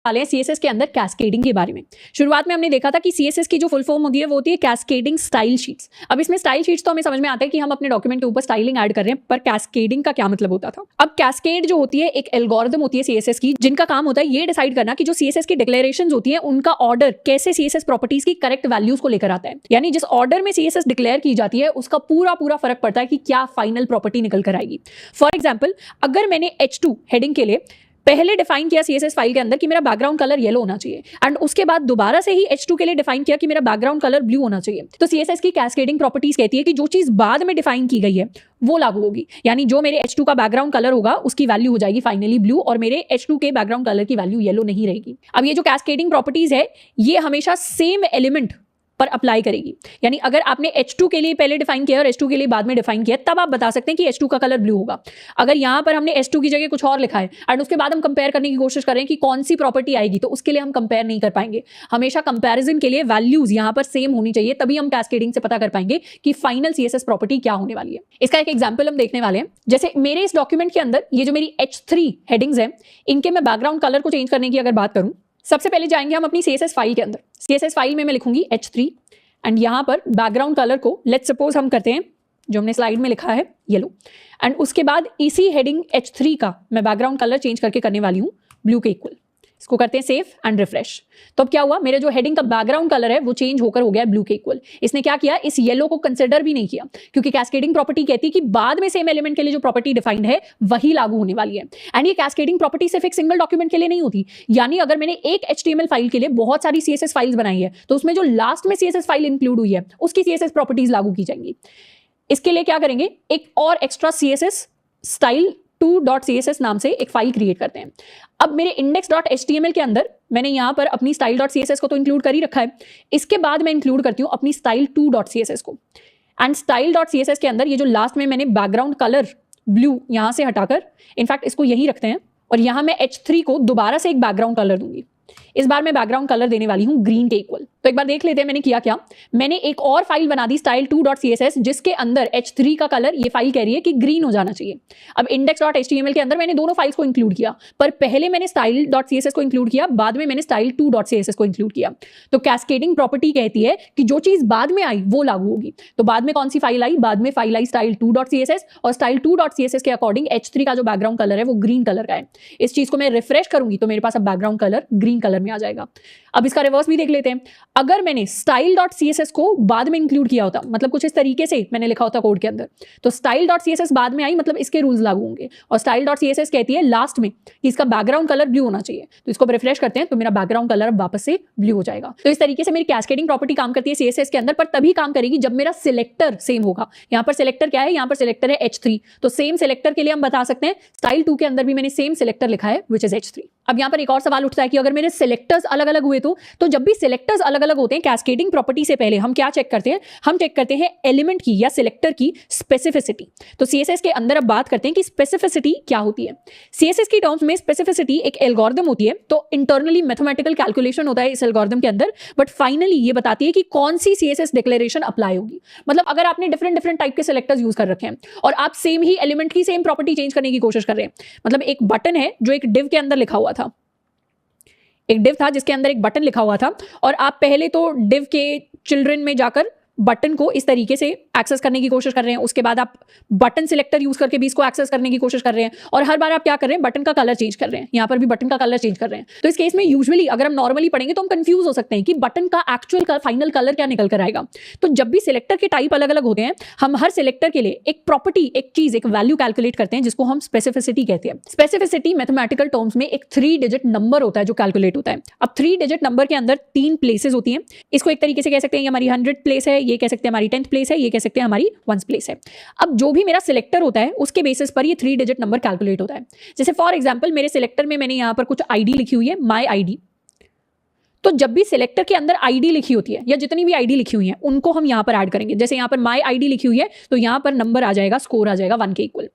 वाले हैं सीएसएस के अंदर कैस्केडिंग के बारे में। शुरुआत में हमने देखा था कि सीएसएस की जो फुल फॉर्म होती है वो होती है कैस्केडिंग स्टाइल शीट्स। अब इसमें स्टाइल शीट्स तो हमें समझ में आता है कि हम अपने डॉक्यूमेंट के ऊपर स्टाइलिंग ऐड कर रहे हैं, पर कैस्केडिंग का क्या मतलब होता था। अब कैस्केड जो होती है एक एल्गोरिथम होती है सीएसएस की, जिनका काम होता है ये डिसाइड करना कि जो सीएसएस की डिक्लेरेशंस होती है उनका ऑर्डर कैसे सीएसएस प्रॉपर्टीज की करेक्ट वैल्यूज को लेकर आता है। यानी जिस ऑर्डर में सीएसएस डिक्लेयर की जाती है उसका पूरा फर्क पड़ता है कि क्या फाइनल प्रॉपर्टी निकल कर आएगी। फॉर एग्जाम्पल, अगर मैंने H2 हेडिंग के लिए पहले डिफाइन किया सीएसएस फाइल के अंदर कि मेरा बैकग्राउंड कलर येलो होना चाहिए, एंड उसके बाद दोबारा से ही H2 के लिए डिफाइन किया कि मेरा बैकग्राउंड कलर ब्लू होना चाहिए, तो सीएसएस की कैस्केडिंग प्रॉपर्टीज कहती है कि जो चीज बाद में डिफाइन की गई है वो लागू होगी। यानी जो मेरे H2 का बैकग्राउंड कलर होगा उसकी वैल्यू हो जाएगी फाइनली ब्लू, और मेरे H2 के बैकग्राउंड कलर की वैल्यू येलो नहीं रहेगी। अब ये जो कैस्केडिंग प्रॉपर्टीज है ये हमेशा सेम एलिमेंट पर अप्लाई करेगी। यानी अगर आपने H2 के लिए पहले डिफाइन किया और H2 के लिए बाद में डिफाइन किया, तब आप बता सकते हैं कि H2 का कलर ब्लू होगा। अगर यहां पर हमने H2 की जगह कुछ और लिखा है एंड उसके बाद हम कंपेयर करने की कोशिश कर रहे हैं कि कौन सी प्रॉपर्टी आएगी, तो उसके लिए हम कंपेयर नहीं कर पाएंगे। हमेशा कंपैरिजन के लिए वैल्यूज यहां पर सेम होनी चाहिए, तभी हम कैस्केडिंग से पता कर पाएंगे कि फाइनल सीएसएस प्रॉपर्टी क्या होने वाली है। इसका एक एग्जाम्पल हम देखने वाले हैं। जैसे मेरे इस डॉक्यूमेंट के अंदर ये जो मेरी H3 हेडिंग्स है, इनके मैं बैकग्राउंड कलर को चेंज करने की अगर बात करूं, सबसे पहले जाएंगे हम अपनी सीएसएस फाइल के अंदर। सीएसएस फाइल में मैं लिखूंगी H3 एंड यहां पर बैकग्राउंड कलर को लेट्स सपोज हम करते हैं जो हमने स्लाइड में लिखा है येलो, एंड उसके बाद इसी हेडिंग H3 का मैं बैकग्राउंड कलर चेंज करके करने वाली हूं ब्लू के इक्वल। इसको करते हैं सेव एंड रिफ्रेश। तो अब क्या हुआ, मेरे जो हेडिंग का बैकग्राउंड कलर है वो चेंज होकर हो गया ब्लू के इक्वल। इसने क्या किया, इस येलो को कंसिडर भी नहीं किया, क्योंकि कैस्केडिंग प्रॉपर्टी कहती है कि बाद में सेम एलिमेंट के लिए जो प्रॉपर्टी डिफाइंड है वही लागू होने वाली है। एंड ये कैस्केडिंग प्रॉपर्टी सिर्फ एक सिंगल डॉक्यूमेंट के लिए नहीं होती। यानी अगर मैंने एक HTML फाइल के लिए बहुत सारी CSS फाइल्स बनाई है, तो उसमें जो लास्ट में CSS फाइल इंक्लूड हुई है उसकी CSS प्रॉपर्टीज लागू की जाएंगी। इसके लिए क्या करेंगे, एक और एक्स्ट्रा CSS स्टाइल 2.css नाम से एक फाइल क्रिएट करते हैं। अब मेरे index.html के अंदर मैंने यहां पर अपनी style.css को तो इंक्लूड कर ही रखा है, इसके बाद मैं इंक्लूड करती हूं अपनी style2.css को। एंड style.css के अंदर ये जो लास्ट में मैंने बैकग्राउंड कलर ब्लू यहां से हटाकर, इनफैक्ट इसको यही रखते हैं, और यहां मैं H3 को दोबारा से एक बैकग्राउंड कलर दूंगी। इस बार मैं बैकग्राउंड कलर देने वाली हूं ग्रीन के इक्वल। तो एक बार देख लेते हैं मैंने किया क्या। मैंने एक और फाइल बना दी style2.css जिसके अंदर H3 का कलर ये फाइल कह रही है कि ग्रीन हो जाना चाहिए। अब index.html के अंदर मैंने दोनों फाइल्स को इंक्लूड किया, पर पहले मैंने style.css को इंक्लूड किया, बाद में मैंने style2.css को इंक्लूड किया। तो कैस्केडिंग प्रॉपर्टी कहती है कि जो चीज बाद में आई वो लागू होगी। तो बाद में कौन सी फाइल आई, बाद में फाइल आई style2.css, और style2.css के अकॉर्डिंग H3 का जो बैकग्राउंड कलर है वो ग्रीन कलर का है। इस चीज को मैं रिफ्रेश करूंगी तो मेरे पास अब बैकग्राउंड कलर ग्रीन कलर में आ जाएगा। अब इसका रिवर्स भी देख लेते हैं। अगर मैंने style.css को बाद में इंक्लूड किया होता, मतलब कुछ इस तरीके से मैंने लिखा होता कोड के अंदर, तो style.css बाद में आई, मतलब इसके रूल्स लागू होंगे। और style.css कहती है लास्ट में कि इसका बैकग्राउंड कलर ब्लू होना चाहिए। तो इसको रिफ्रेश करते हैं तो मेरा बैकग्राउंड कलर अब वापस से ब्लू हो जाएगा। तो इस तरीके से मेरी कैस्केडिंग प्रॉपर्टी काम करती है CSS के अंदर, पर तभी काम करेगी जब मेरा सिलेक्टर सेम होगा। यहाँ पर सिलेक्टर क्या है, यहाँ पर सिलेक्टर है H3, तो सेम सिलेक्टर के लिए हम बता सकते हैं style2 के अंदर भी मैंने सेम सिलेक्टर लिखा है विच इज H3। अब यहाँ पर एक और सवाल उठता है कि अगर मेरे सिलेक्टर्स अलग अलग हुए तो जब भी सिलेक्टर्स अलग अलग होते हैं कैस्केडिंग प्रॉपर्टी से पहले हम क्या चेक करते हैं, हम चेक करते हैं एलिमेंट की या सिलेक्टर की स्पेसिफिसिटी। तो CSS के अंदर अब बात करते हैं कि स्पेसिफिसिटी क्या होती है। CSS की टर्म्स में स्पेसिफिसिटी एक एल्गोरिथम होती है, तो इंटरनली मैथमेटिकल कैलकुलेशन होता है इस एल्गोरिथम के अंदर, बट फाइनली ये बताती है कि कौन सी CSS डिक्लेरेशन अप्लाई होगी। मतलब अगर आपने डिफरेंट टाइप के सिलेक्टर्स यूज कर रखे हैं और आप सेम ही एलिमेंट की सेम प्रॉपर्टी चेंज करने की कोशिश कर रहे हैं, मतलब एक बटन है जो एक डिव के अंदर लिखा हुआ था, एक डिव था जिसके अंदर एक बटन लिखा हुआ था, और आप पहले तो डिव के चिल्ड्रन में जाकर बटन को इस तरीके से एक्सेस करने की कोशिश कर रहे हैं, उसके बाद आप बटन सिलेक्टर यूज करके भी इसको एक्सेस करने की कोशिश कर रहे हैं, और हर बार आप क्या कर रहे हैं, बटन का कलर चेंज कर रहे हैं। यहाँ पर भी बटन का कलर चेंज कर रहे हैं। तो इस केस में यूजुअली अगर हम नॉर्मली पढ़ेंगे तो हम कंफ्यूज हो सकते हैं कि बटन का एक्चुअल का फाइनल कलर क्या निकल कर आएगा। तो जब भी सिलेक्टर के टाइप अलग अलग होते हैं, हम हर सिलेक्टर के लिए एक प्रॉपर्टी, एक चीज, एक वैल्यू कैलकुलेट करते हैं जिसको हम स्पेसिफिसिटी कहते हैं। स्पेसिफिसिटी मैथमेटिकल टर्म्स में एक 3 डिजिट नंबर होता है जो कैलकुलेट होता है। अब 3 डिजिट नंबर के अंदर 3 प्लेसेस होती हैं। इसको एक तरीके से कह सकते हैं हमारी 100 प्लेस है, ये कह सकते हैं हमारी 10th प्लेस है, ये कह सकते हैं हमारी 1st प्लेस है। अब जो भी मेरा सिलेक्टर होता है उसके बेसिस पर ये 3 डिजिट नंबर कैलकुलेट होता है। जैसे फॉर एग्जांपल मेरे सिलेक्टर में मैंने यहां पर कुछ आईडी लिखी हुई है, माय आईडी। तो जब भी सिलेक्टर के अंदर आईडी लिखी होती है या जितनी भी आईडी लिखी हुई है उनको हम यहां पर ऐड करेंगे। जैसे यहां पर माय आईडी लिखी हुई है तो यहां पर नंबर आ जाएगा, स्कोर आ जाएगा 1 के इक्वल।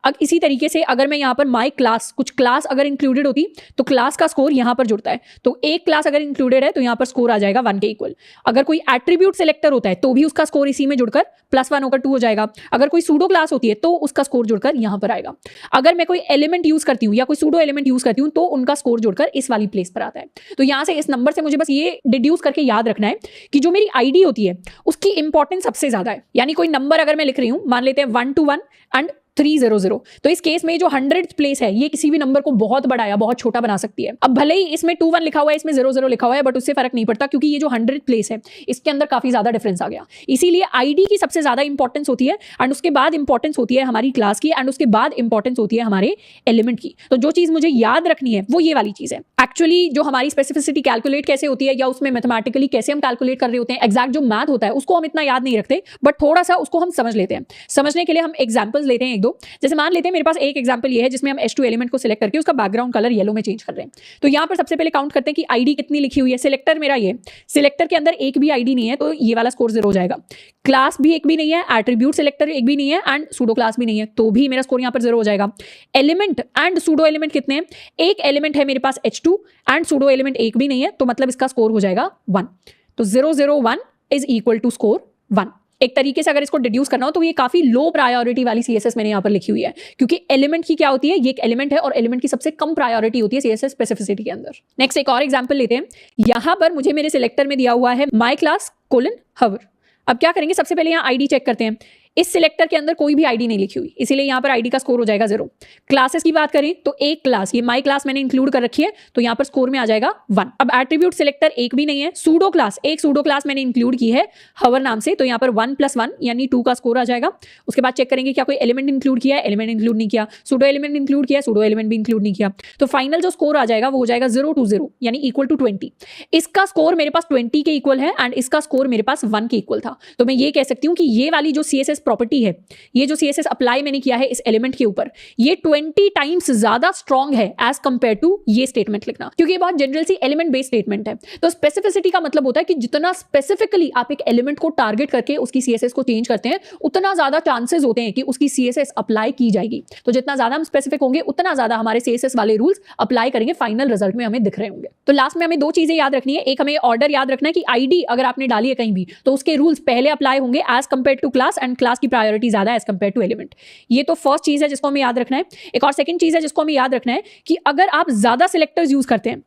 अब इसी तरीके से अगर मैं यहाँ पर माई क्लास, कुछ क्लास अगर इंक्लूडेड होती तो क्लास का स्कोर यहाँ पर जुड़ता है, तो एक क्लास अगर इंक्लूडेड है तो यहाँ पर स्कोर आ जाएगा 1 के इक्वल। अगर कोई एट्रीब्यूट सिलेक्टर होता है तो भी उसका स्कोर इसी में जुड़कर +1 होकर 2 हो जाएगा। अगर कोई सूडो क्लास होती है तो उसका स्कोर जुड़कर यहाँ पर आएगा। अगर मैं कोई एलिमेंट यूज करती हूँ या कोई सूडो एलिमेंट यूज करती हूँ तो उनका स्कोर जुड़कर इस वाली प्लेस पर आता है। तो यहाँ से इस नंबर से मुझे बस ये डिड्यूस करके याद रखना है कि जो मेरी आईडी होती है उसकी इंपॉर्टेंस सबसे ज्यादा है। यानी कोई नंबर अगर मैं लिख रही हूँ, मान लेते हैं 1 to 1 एंड 300, तो इस केस में जो 100th प्लेस है ये किसी भी नंबर को बहुत बड़ा या बहुत छोटा बना सकती है। अब भले ही इसमें 21 लिखा हुआ है, इसमें 00 लिखा हुआ है, बट उससे फर्क नहीं पड़ता क्योंकि ये जो 100th प्लेस है इसके अंदर काफी ज्यादा डिफरेंस आ गया। इसीलिए आईडी की सबसे ज्यादा इंपॉर्टेंस होती है एंड उसके बाद इंपॉर्टेंस होती है हमारी क्लास की एंड उसके बाद इंपॉर्टेंस होती है हमारे एलिमेंट की। तो जो चीज मुझे याद रखनी है वो ये वाली चीज है। एक्चुअली जो हमारी स्पेसिफिसिटी कैलकुलेट कैसे होती है या उसमें मैथमेटिकली कैसे हम कैलकुलेट कर रहे होते हैं, एग्जैक्ट जो मैथ होता है उसको हम इतना याद नहीं रखते, बट थोड़ा सा उसको हम समझ लेते हैं। समझने के लिए हम एग्जांपल्स लेते हैं एक दो। जैसे मान लेते हैं मेरे पास एक एग्जांपल ये है जिसमें हम H2 एलिमेंट को सिलेक्ट करके उसका बैकग्राउंड कलर येलो में चेंज कर रहे हैं। तो यहाँ पर सबसे पहले काउंट करते हैं कि आईडी कितनी लिखी हुई है। सिलेक्टर मेरा ये, सिलेक्टर के अंदर एक भी आईडी नहीं है तो ये वाला स्कोर 0 हो जाएगा। क्लास भी एक भी नहीं है, एट्रीब्यूट सिलेक्टर एक भी नहीं है एंड सूडो क्लास भी नहीं है, तो भी मेरा स्कोर यहाँ पर 0 हो जाएगा। एलिमेंट एंड सूडो एलिमेंट कितने हैं? एक एलिमेंट है मेरे पास H2 एंड सूडो एलिमेंट एक भी नहीं है, तो मतलब इसका स्कोर हो जाएगा 1। तो 0 0 1 इज इक्वल टू स्कोर 1। एक तरीके से अगर इसको डिड्यूस करना हो तो ये काफी लो प्रायोरिटी वाली सीएसएस मैंने यहाँ पर लिखी हुई है, क्योंकि एलिमेंट की क्या होती है, ये एक एलिमेंट है और एलिमेंट की सबसे कम प्रायोरिटी होती है सीएसएस स्पेसिफिसिटी के अंदर। नेक्स्ट एक और एग्जांपल लेते हैं। यहाँ पर मुझे मेरे सिलेक्टर में दिया हुआ है माई क्लास कोलन हवर। अब क्या करेंगे, सबसे पहले यहाँ आईडी चेक करते हैं। इस सिलेक्टर के अंदर कोई भी आईडी नहीं लिखी हुई, इसीलिए यहाँ पर आईडी का स्कोर हो जाएगा 0। क्लासेस की बात करें तो एक क्लास, ये माई क्लास मैंने इंक्लूड कर रखी है, तो यहाँ पर स्कोर में आ जाएगा 1। अब एट्रीब्यूट सिलेक्टर एक भी नहीं है। सूडो क्लास, एक सूडो क्लास मैंने इंक्लूड की है हवर नाम से, तो यहाँ पर 1 + 1 यानी 2 का स्कोर आ जाएगा। उसके बाद चेक करेंगे क्या कोई एलिमेंट इंक्लूड किया है, एलिमेंट इंक्लूड नहीं किया। सूडो एलिमेंट इंक्लूड किया, सूडो एलिमेंट भी इंक्लूड नहीं किया। तो फाइनल जो स्कोर आ जाएगा वो हो जाएगा 0 to 0 यानी इक्वल टू 20। इसका स्कोर मेरे पास 20 के इक्वल है एंड इसका स्कोर मेरे पास 1 के इक्वल था। तो मैं ये कह सकती हूँ कि ये वाली जो सीएसएस प्रॉपर्टी है, ये जो सीएसएस अप्लाई मैंने किया है इस एलिमेंट के ऊपर, ये 20 टाइम्स ज्यादा स्ट्रॉन्ग है एज कंपेयर टू ये स्टेटमेंट लिखना, क्योंकि ये बहुत जनरल सी एलिमेंट बेस्ड स्टेटमेंट है। तो स्पेसिफिसिटी का मतलब होता है कि जितना स्पेसिफिकली आप एक एलिमेंट को टारगेट करके उसकी सीएसएस को चेंज करते हैं, उतना ज्यादा चांसेस होते हैं कि उसकी सीएसएस अप्लाई की जाएगी। तो जितना ज्यादा हम स्पेसिफिक होंगे उतना ज्यादा हमारे सीएसएस वाले रूल्स अप्लाई करेंगे, फाइनल रिजल्ट में हमें दिख रहे होंगे। तो लास्ट में हमें 2 चीजें याद रखनी है। एक, हमें ऑर्डर याद रखना है कि आईडी अगर आपने डाली है कहीं भी तो उसके रूल्स पहले अप्लाई होंगे as compare to class, and class की प्रायोरिटी ज्यादा एज कंपेयर टू एलिमेंट। ये तो फर्स्ट चीज है जिसको हमें याद रखना है। एक और सेकंड चीज है जिसको हमें याद रखना है कि अगर आप ज्यादा सिलेक्टर्स यूज करते हैं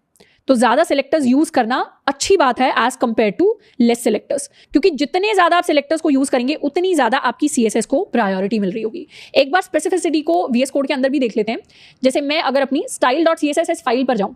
तो ज्यादा सिलेक्टर्स यूज करना अच्छी बात है as compare to less selectors, क्योंकि जितने ज्यादा आप सिलेक्टर्स को यूज करेंगे उतनी ज्यादा आपकी सीएसएस को प्रायोरिटी मिल रही होगी। एक बार स्पेसिफिसिटी को वीएस कोड के अंदर भी देख लेते हैं। जैसे मैं अगर अपनी style.css फाइल पर जाऊं,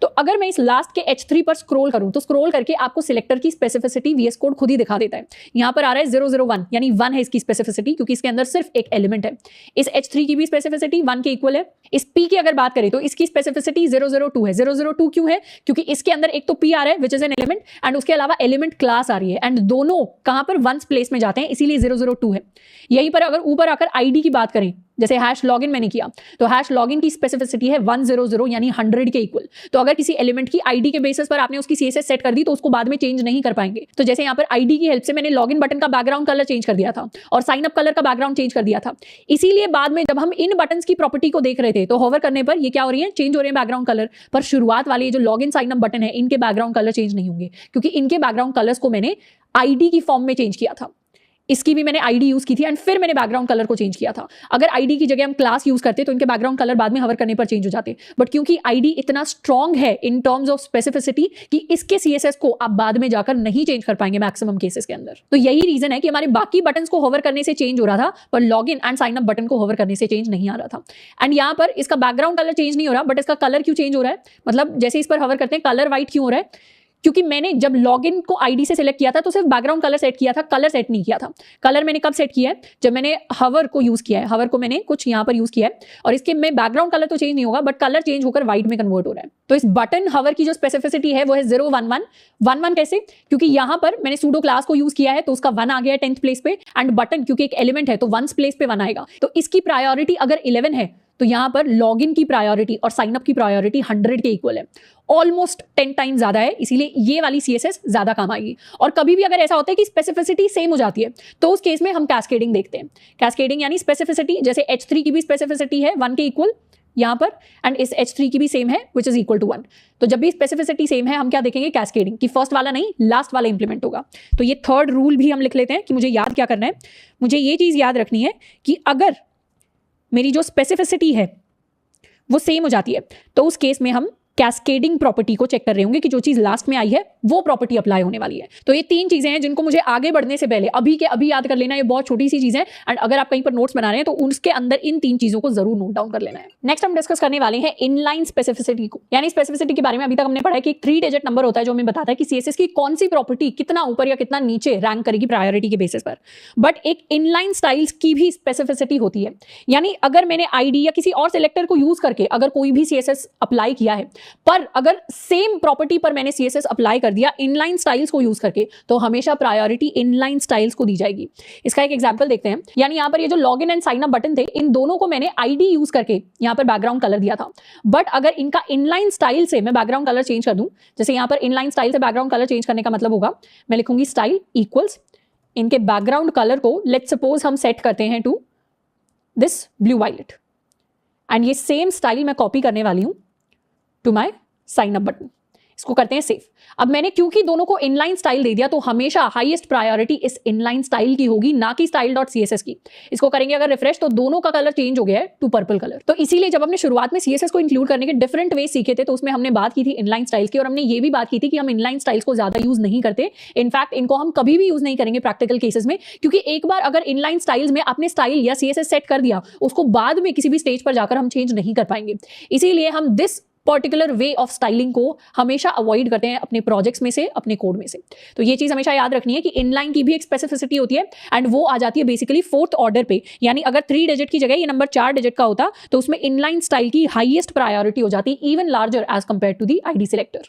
तो अगर मैं इस लास्ट के H3 पर स्क्रॉल करूं तो स्क्रॉल करके आपको सिलेक्टर की स्पेसिफिसिटी वीएस कोड खुद ही दिखा देता है। यहाँ पर आ रहा है 001 यानी 1 है इसकी स्पेसिफिसिटी, क्योंकि इसके अंदर सिर्फ एक एलिमेंट है। इस H3 की भी स्पेसिफिसिटी 1 के इक्वल है। इस P की अगर बात करें तो इसकी स्पेसिफिसिटी 002 है। 002 क्यों है? क्योंकि इसके अंदर एक तो P आ रहा है which is an element, and उसके अलावा एलिमेंट क्लास आ रही है, एंड दोनों कहां पर 1 प्लेस में जाते हैं, इसीलिए 002 है। यहीं पर अगर ऊपर आकर आईडी की बात करें, जैसे हैश लॉगिन मैंने किया, तो हैश लॉगिन की स्पेसिफिसिटी है 100 यानी 100 के इक्वल। तो अगर किसी एलिमेंट की आईडी के बेसिस पर आपने उसकी सीएसएस सेट कर दी तो उसको बाद में चेंज नहीं कर पाएंगे। तो जैसे यहाँ पर आईडी की हेल्प से मैंने लॉगिन बटन का बैकग्राउंड कलर चेंज कर दिया था और साइन अप कलर का बैकग्राउंड चेंज कर दिया था, इसीलिए बाद में जब हम इन बटन्स की प्रॉपर्टी को देख रहे थे तो होवर करने पर ये क्या हो रही है, चेंज हो रहे हैं बैकग्राउंड कलर। पर शुरुआत वाले जो लॉगिन साइन अप बटन है इनके बैकग्राउंड कलर चेंज नहीं होंगे, क्योंकि इनके बैकग्राउंड कलर्स को मैंने आईडी की फॉर्म में चेंज किया था। इसकी भी मैंने आईडी यूज की थी एंड फिर मैंने बैकग्राउंड कलर को चेंज किया था। अगर आईडी की जगह हम क्लास यूज करते तो इनके बैकग्राउंड कलर बाद में हवर करने पर चेंज हो जाते, बट क्योंकि आईडी इतना स्ट्रॉन्ग है इन टर्म्स ऑफ स्पेसिफिसिटी कि इसके सीएसएस को आप बाद में जाकर नहीं चेंज कर पाएंगे मैक्सिमम केसेस के अंदर। तो यही रीजन है कि हमारे बाकी बटन्स को होवर करने से चेंज हो रहा था, पर login and sign up button को होवर करने से चेंज नहीं आ रहा था। एंड यहाँ पर इसका बैकग्राउंड कलर चेंज नहीं हो रहा, बट इसका कलर क्यों चेंज हो रहा है, मतलब जैसे इस पर हवर करते हैं कलर व्हाइट क्यों हो रहा है, क्योंकि मैंने जब लॉगिन को आईडी से सिलेक्ट किया था तो सिर्फ बैकग्राउंड कलर सेट किया था, कलर सेट नहीं किया था। कलर मैंने कब सेट किया है, जब मैंने हवर को यूज किया है। हवर को मैंने कुछ यहाँ पर यूज किया है और इसके में बैकग्राउंड कलर तो चेंज नहीं होगा, बट कलर चेंज होकर व्हाइट में कन्वर्ट हो रहा है। तो इस बटन हवर की जो स्पेसिफिसिटी है वो है 011 कैसे, क्योंकि यहाँ पर मैंने सूडो क्लास को यूज किया है तो उसका 1 आ गया 10th प्लेस पे, एंड बटन क्योंकि एक एलिमेंट है तो 1th प्लेस पे 1 आएगा। तो इसकी प्रायोरिटी अगर 11 है तो यहाँ पर लॉगिन की प्रायोरिटी और साइनअप की प्रायोरिटी 100 के इक्वल है, ऑलमोस्ट 10 टाइम्स ज्यादा है, इसीलिए ये वाली CSS ज्यादा काम आएगी। और कभी भी अगर ऐसा होता है कि स्पेसिफिसिटी सेम हो जाती है तो उस केस में हम कैस्केडिंग देखते हैं। कैस्केडिंग यानी स्पेसिफिसिटी, जैसे H3 की भी स्पेसिफिसिटी है 1 के इक्वल यहाँ पर, एंड इस H3 की भी सेम है विच इज इक्वल टू 1। तो जब भी स्पेसिफिसिटी सेम है हम क्या देखेंगे, कैस्केडिंग, कि फर्स्ट वाला नहीं लास्ट वाला इंप्लीमेंट होगा। तो ये थर्ड रूल भी हम लिख लेते हैं कि मुझे याद क्या करना है, मुझे ये चीज याद रखनी है कि अगर मेरी जो स्पेसिफिसिटी है वो सेम हो जाती है तो उस केस में हम कैस्केडिंग प्रॉपर्टी को चेक कर रहे होंगे कि जो चीज लास्ट में आई है वो प्रॉपर्टी अप्लाई होने वाली है। तो ये 3 चीजें हैं जिनको मुझे आगे बढ़ने से पहले अभी के अभी याद कर लेना। ये बहुत छोटी सी चीजें हैं एंड अगर आप कहीं पर नोट्स बना रहे हैं तो उसके अंदर इन 3 चीजों को जरूर नोट डाउन कर लेना है। नेक्स्ट हम डिस्कस करने वाले हैं इनलाइन स्पेसिफिसिटी को, यानी स्पेसिफिसिटी के बारे में अभी तक हमने पढ़ा है कि 3 डिजिट नंबर होता है जो हमें बताता है कि CSS की कौन सी प्रॉपर्टी कितना ऊपर या कितना नीचे रैंक करेगी प्रायोरिटी के बेसिस पर। बट एक इनलाइन स्टाइल्स की भी स्पेसिफिसिटी होती है, यानी अगर मैंने ID या किसी और सिलेक्टर को यूज करके अगर कोई भी CSS अप्लाई किया है, पर अगर सेम प्रॉपर्टी पर मैंने CSS अप्लाई कर दिया इनलाइन स्टाइल्स को यूज करके, तो हमेशा प्रायोरिटी इनलाइन स्टाइल्स को दी जाएगी। इसका एक एग्जांपल देखते हैं, यानी यहां पर ये जो login and sign up button थे, इन दोनों को मैंने ID यूज करके यहां पर बैकग्राउंड कलर दिया था। बट अगर इनका इनलाइन स्टाइल से मैं बैकग्राउंड कलर चेंज कर दूं, जैसे यहां पर इनलाइन स्टाइल से बैकग्राउंड कलर चेंज करने का मतलब होगा मैं लिखूंगी स्टाइल इक्वल्स इनके बैकग्राउंड कलर को लेट्स सपोज हम सेट करते हैं to this blue violet, and ये सेम स्टाइल मैं कॉपी करने वाली हूं to my sign up button. इसको करते हैं सेव। अब मैंने क्योंकि दोनों को इनलाइन स्टाइल दे दिया तो हमेशा हाईएस्ट प्रायोरिटी इस इनलाइन स्टाइल की होगी, ना कि style.css की। इसको करेंगे अगर रिफ्रेश तो दोनों का कलर चेंज हो गया है टू पर्पल कलर। तो इसीलिए जब हमने शुरुआत में CSS को इंक्लूड करने के डिफरेंट वे सीखे थे तो उसमें हमने बात की थी इनलाइन स्टाइल्स की, और हमने ये भी बात की थी कि हम इनलाइन स्टाइल्स को ज्यादा यूज नहीं करते। इनफैक्ट इनको हम कभी भी यूज नहीं करेंगे प्रैक्टिकल केसेस में, क्योंकि एक बार अगर इनलाइन स्टाइल्स में आपने स्टाइल या CSS सेट कर दिया, उसको बाद में किसी भी स्टेज पर जाकर हम चेंज नहीं कर पाएंगे। इसीलिए हम this particular way of styling को हमेशा अवॉइड करते हैं अपने प्रोजेक्ट्स में से, अपने कोड में से। तो ये चीज हमेशा याद रखनी है कि इनलाइन की भी एक स्पेसिफिसिटी होती है एंड वो आ जाती है बेसिकली 4th ऑर्डर पे, यानी अगर 3 डिजिट की जगह ये नंबर 4 डिजिट का होता तो उसमें इनलाइन स्टाइल की हाईएस्ट प्रायोरिटी हो जाती, even larger as compare to the ID selector.